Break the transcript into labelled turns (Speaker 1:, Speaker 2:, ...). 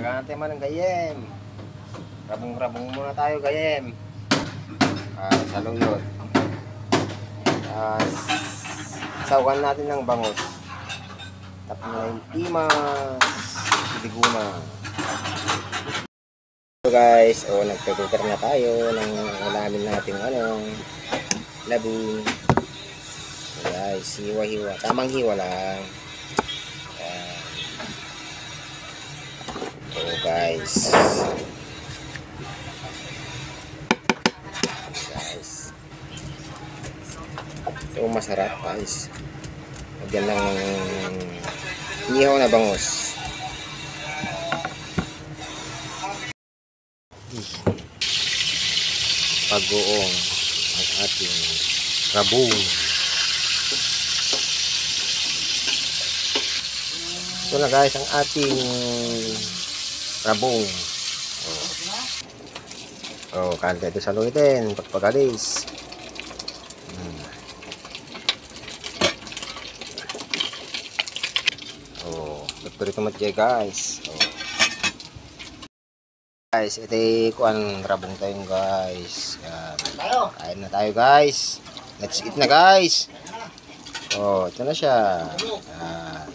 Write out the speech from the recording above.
Speaker 1: Maghanap tayo man ng gayem. Rabong-rabong muna tayo gayem. Saluyot. Sawan natin ng bangus. Tapos na yung timas. Idiguna. So guys, nagpe-prepare na tayo ng ulamin natin labing. So guys, hiwa-hiwa. Tamang hiwa lang. So guys. Ito masarap guys. Lagyan ng inihaw na bangus. Pag-uong ang ating rabong. Ito na guys ang ating rabong. Kanta ito salutin pagpagalis. Ito ito matya guys. Guys, ito kuan rabong tayo guys. Yan. Kain na tayo guys. Let's eat na guys. Ito na siya. Yan.